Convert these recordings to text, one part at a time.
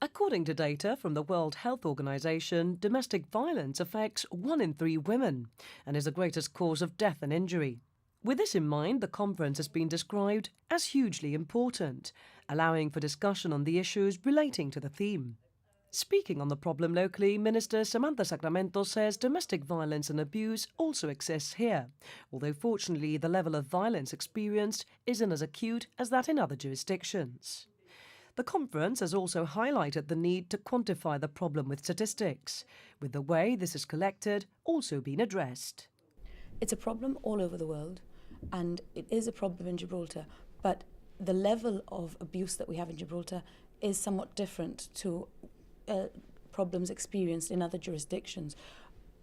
According to data from the World Health Organization, domestic violence affects 1 in 3 women and is the greatest cause of death and injury. With this in mind, the conference has been described as hugely important, allowing for discussion on the issues relating to the theme. Speaking on the problem locally, Minister Samantha Sacramento says domestic violence and abuse also exists here, although fortunately the level of violence experienced isn't as acute as that in other jurisdictions. The conference has also highlighted the need to quantify the problem with statistics, with the way this is collected also being addressed. It's a problem all over the world, and it is a problem in Gibraltar, but the level of abuse that we have in Gibraltar is somewhat different to problems experienced in other jurisdictions.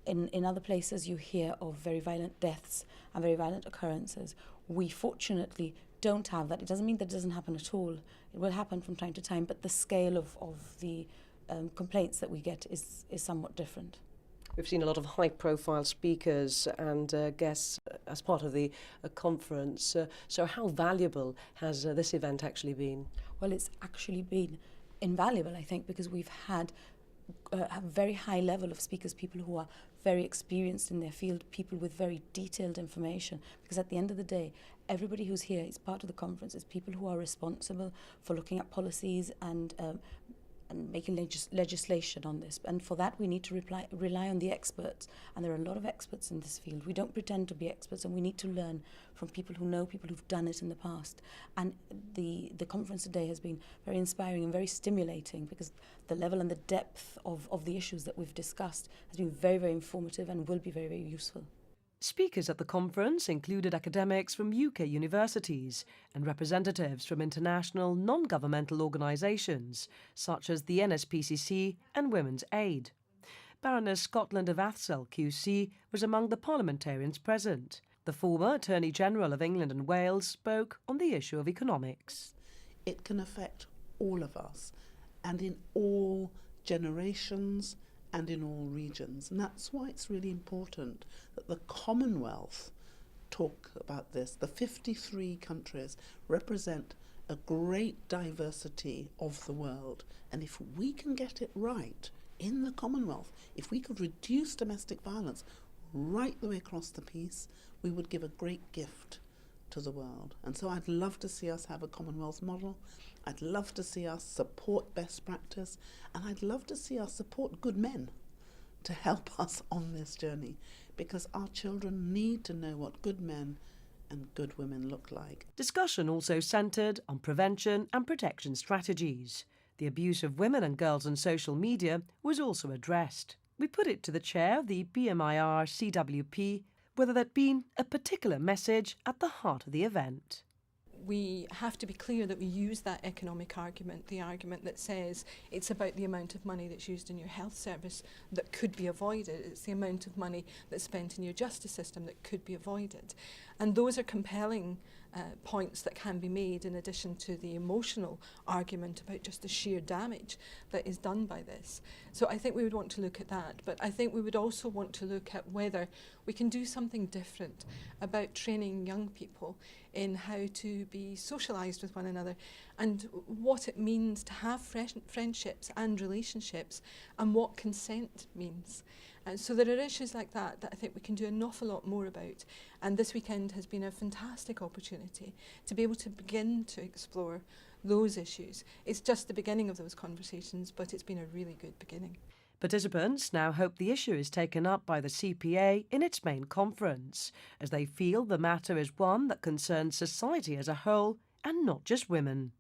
In other places you hear of very violent deaths and very violent occurrences. We fortunately don't have that. It doesn't mean that it doesn't happen at all. It will happen from time to time, but the scale of the complaints that we get is somewhat different. We've seen a lot of high-profile speakers and guests as part of the conference. So how valuable has this event actually been? Well, it's actually been invaluable, I think, because we've had a very high level of speakers, people who are very experienced in their field, people with very detailed information. Because at the end of the day, everybody who's here is part of the conference. It's people who are responsible for looking at policies and making legislation on this. And for that, we need to rely on the experts. And there are a lot of experts in this field. We don't pretend to be experts, and we need to learn from people who know, people who've done it in the past. And the conference today has been very inspiring and very stimulating, because the level and the depth of the issues that we've discussed has been very, very informative and will be very, very useful. Speakers at the conference included academics from UK universities and representatives from international non-governmental organisations such as the NSPCC and Women's Aid. Baroness Scotland of Athsell QC was among the parliamentarians present. The former Attorney General of England and Wales spoke on the issue of economics. It can affect all of us and in all generations and in all regions. And that's why it's really important that the Commonwealth talk about this. The 53 countries represent a great diversity of the world. And if we can get it right in the Commonwealth, if we could reduce domestic violence right the way across the piece, we would give a great gift to the world. And so I'd love to see us have a Commonwealth model. I'd love to see us support best practice, and I'd love to see us support good men to help us on this journey, because our children need to know what good men and good women look like. Discussion also centred on prevention and protection strategies. The abuse of women and girls on social media was also addressed. We put it to the chair of the BIMR CWP whether there'd been a particular message at the heart of the event. We have to be clear that we use that economic argument, the argument that says it's about the amount of money that's used in your health service that could be avoided. It's the amount of money that's spent in your justice system that could be avoided. And those are compelling points that can be made in addition to the emotional argument about just the sheer damage that is done by this. So I think we would want to look at that, but I think we would also want to look at whether we can do something different about training young people in how to be socialised with one another and what it means to have friendships and relationships and what consent means. And so there are issues like that I think we can do an awful lot more about, and this weekend has been a fantastic opportunity to be able to begin to explore those issues. It's just the beginning of those conversations, but it's been a really good beginning. Participants now hope the issue is taken up by the CPA in its main conference, as they feel the matter is one that concerns society as a whole and not just women.